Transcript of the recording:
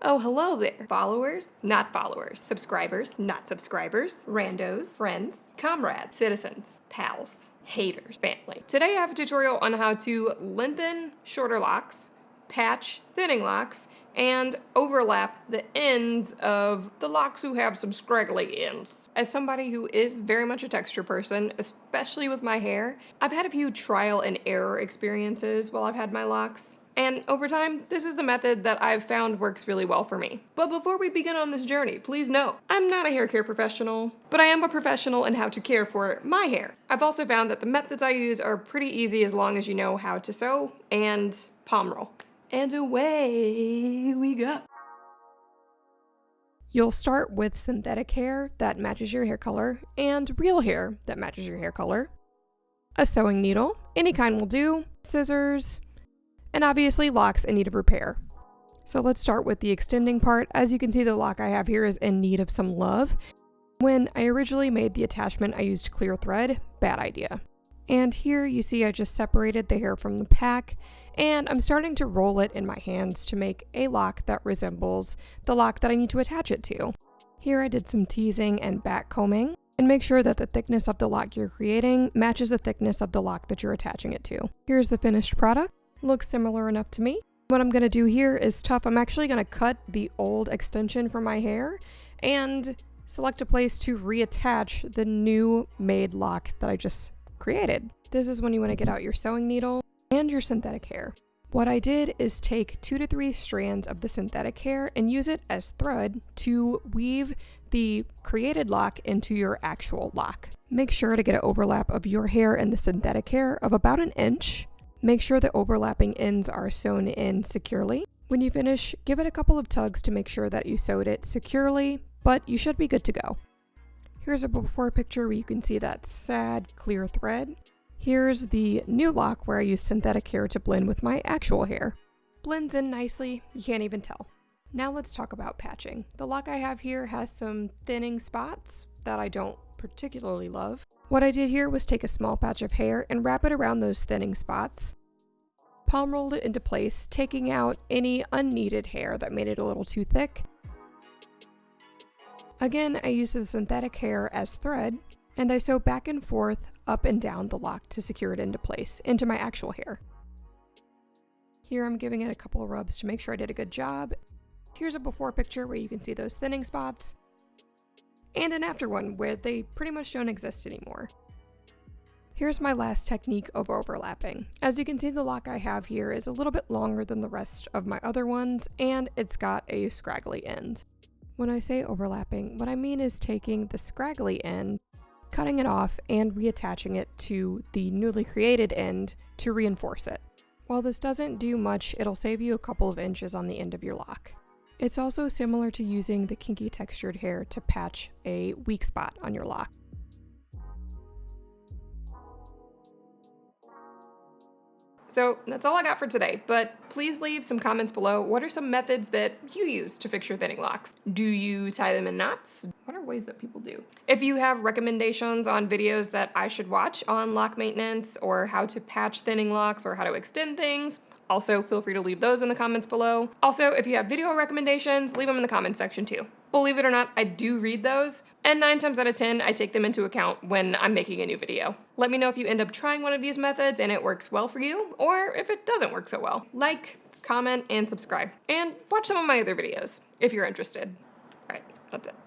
Oh, hello there. Followers, not followers. Subscribers, not subscribers. Randos, friends, comrades, citizens, pals, haters, family. Today I have a tutorial on how to lengthen shorter locks, patch thinning locks, and overlap the ends of the locks who have some scraggly ends. As somebody who is very much a texture person, especially with my hair, I've had a few trial and error experiences while I've had my locks. And over time, this is the method that I've found works really well for me. But before we begin on this journey, please note, I'm not a hair care professional, but I am a professional in how to care for my hair. I've also found that the methods I use are pretty easy as long as you know how to sew and palm roll. And away we go. You'll start with synthetic hair that matches your hair color and real hair that matches your hair color. A sewing needle, any kind will do, scissors, and obviously locks in need of repair. So let's start with the extending part. As you can see, the lock I have here is in need of some love. When I originally made the attachment, I used clear thread. Bad idea. And here you see I just separated the hair from the pack, and I'm starting to roll it in my hands to make a lock that resembles the lock that I need to attach it to. Here I did some teasing and back combing, and make sure that the thickness of the lock you're creating matches the thickness of the lock that you're attaching it to. Here's the finished product. Looks similar enough to me. What I'm going to do here is tough. I'm actually going to cut the old extension from my hair and select a place to reattach the new made lock that I just created. This is when you want to get out your sewing needle and your synthetic hair. What I did is take 2 to 3 strands of the synthetic hair and use it as thread to weave the created lock into your actual lock. Make sure to get an overlap of your hair and the synthetic hair of about 1 inch. Make sure the overlapping ends are sewn in securely. When you finish, give it a couple of tugs to make sure that you sewed it securely, but you should be good to go. Here's a before picture where you can see that sad clear thread. Here's the new lock where I use synthetic hair to blend with my actual hair. Blends in nicely, you can't even tell. Now let's talk about patching. The lock I have here has some thinning spots that I don't particularly love. What I did here was take a small patch of hair and wrap it around those thinning spots. Palm rolled it into place, taking out any unneeded hair that made it a little too thick. Again, I used the synthetic hair as thread, and I sew back and forth, up and down the lock to secure it into place, into my actual hair. Here I'm giving it a couple of rubs to make sure I did a good job. Here's a before picture where you can see those thinning spots, and an after one where they pretty much don't exist anymore. Here's my last technique of overlapping. As you can see, the lock I have here is a little bit longer than the rest of my other ones, and it's got a scraggly end. When I say overlapping, what I mean is taking the scraggly end, cutting it off, and reattaching it to the newly created end to reinforce it. While this doesn't do much, it'll save you a couple of inches on the end of your lock. It's also similar to using the kinky textured hair to patch a weak spot on your lock. So that's all I got for today, but please leave some comments below. What are some methods that you use to fix your thinning locks? Do you tie them in knots? What are ways that people do? If you have recommendations on videos that I should watch on lock maintenance or how to patch thinning locks or how to extend things, also feel free to leave those in the comments below. Also, if you have video recommendations, leave them in the comments section too. Believe it or not, I do read those, and 9 times out of 10, I take them into account when I'm making a new video. Let me know if you end up trying one of these methods and it works well for you, or if it doesn't work so well. Like, comment, and subscribe. And watch some of my other videos if you're interested. All right, that's it.